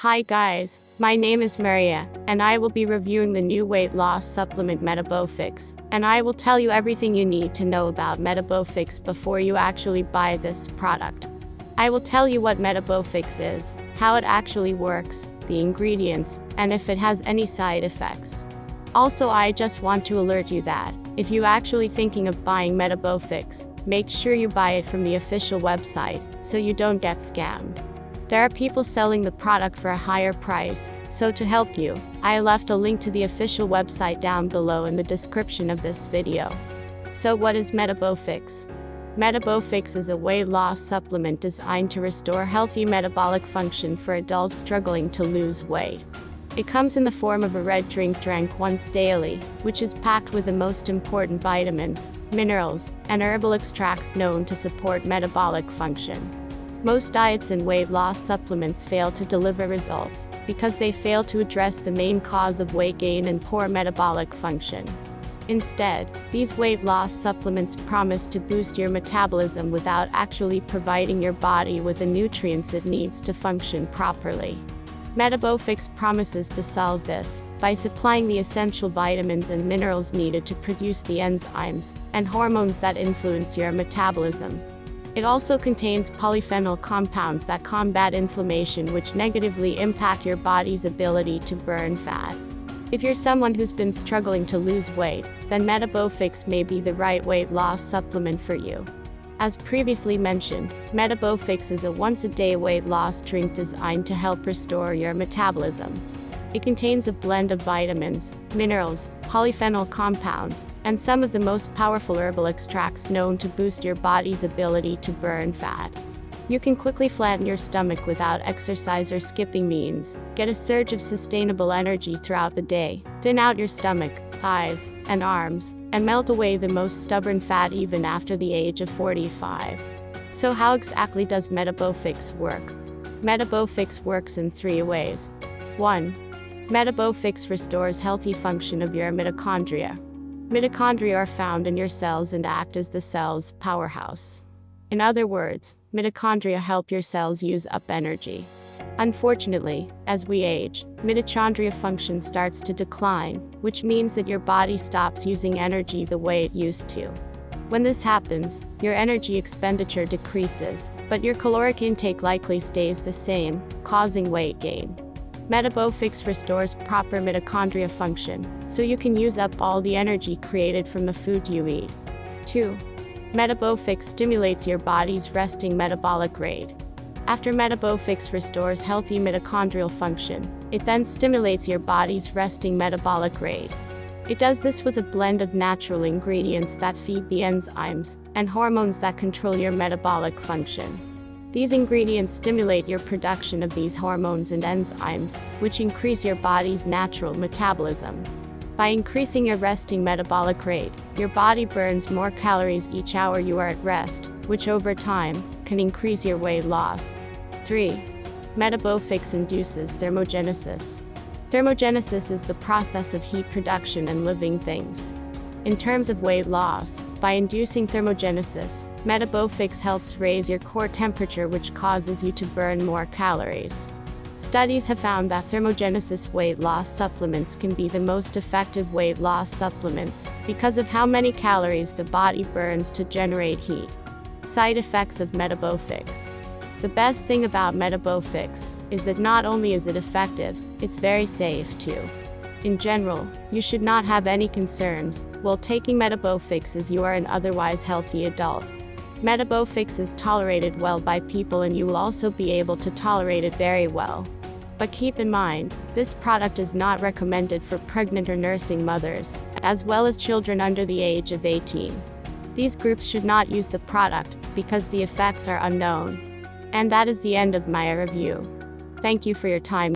Hi guys, my name is Maria, and I will be reviewing the new weight loss supplement Metabofix, and I will tell you everything you need to know about Metabofix before you actually buy this product. I will tell you what Metabofix is, how it actually works, the ingredients, and if it has any side effects. Also, I just want to alert you that, if you actually thinking of buying Metabofix, make sure you buy it from the official website, so you don't get scammed. There are people selling the product for a higher price, so to help you, I left a link to the official website down below in the description of this video. So what is Metabofix? Metabofix is a weight loss supplement designed to restore healthy metabolic function for adults struggling to lose weight. It comes in the form of a red drink drank once daily, which is packed with the most important vitamins, minerals, and herbal extracts known to support metabolic function. Most diets and weight loss supplements fail to deliver results because they fail to address the main cause of weight gain and poor metabolic function. Instead, these weight loss supplements promise to boost your metabolism without actually providing your body with the nutrients it needs to function properly. Metabofix promises to solve this by supplying the essential vitamins and minerals needed to produce the enzymes and hormones that influence your metabolism. It also contains polyphenol compounds that combat inflammation, which negatively impact your body's ability to burn fat. If you're someone who's been struggling to lose weight, then Metabofix may be the right weight loss supplement for you. As previously mentioned, Metabofix is a once-a-day weight loss drink designed to help restore your metabolism. It contains a blend of vitamins, minerals, polyphenol compounds, and some of the most powerful herbal extracts known to boost your body's ability to burn fat. You can quickly flatten your stomach without exercise or skipping meals, get a surge of sustainable energy throughout the day, thin out your stomach, thighs, and arms, and melt away the most stubborn fat even after the age of 45. So how exactly does Metabofix work? Metabofix works in 3 ways. 1. Metabofix restores healthy function of your mitochondria. Mitochondria are found in your cells and act as the cell's powerhouse. In other words, mitochondria help your cells use up energy. Unfortunately, as we age, mitochondria function starts to decline, which means that your body stops using energy the way it used to. When this happens, your energy expenditure decreases, but your caloric intake likely stays the same, causing weight gain. Metabofix restores proper mitochondria function, so you can use up all the energy created from the food you eat. 2. Metabofix stimulates your body's resting metabolic rate. After Metabofix restores healthy mitochondrial function, it then stimulates your body's resting metabolic rate. It does this with a blend of natural ingredients that feed the enzymes and hormones that control your metabolic function. These ingredients stimulate your production of these hormones and enzymes, which increase your body's natural metabolism. By increasing your resting metabolic rate, your body burns more calories each hour you are at rest, which over time can increase your weight loss. 3. Metabofix induces thermogenesis. Thermogenesis is the process of heat production in living things. In terms of weight loss, by inducing thermogenesis, Metabofix helps raise your core temperature, which causes you to burn more calories. Studies have found that thermogenesis weight loss supplements can be the most effective weight loss supplements because of how many calories the body burns to generate heat. Side effects of Metabofix. The best thing about Metabofix is that not only is it effective, it's very safe too. In general, you should not have any concerns while taking Metabofix as you are an otherwise healthy adult. Metabofix is tolerated well by people, and you will also be able to tolerate it very well. But keep in mind, this product is not recommended for pregnant or nursing mothers, as well as children under the age of 18. These groups should not use the product because the effects are unknown. And that is the end of my review. Thank you for your time.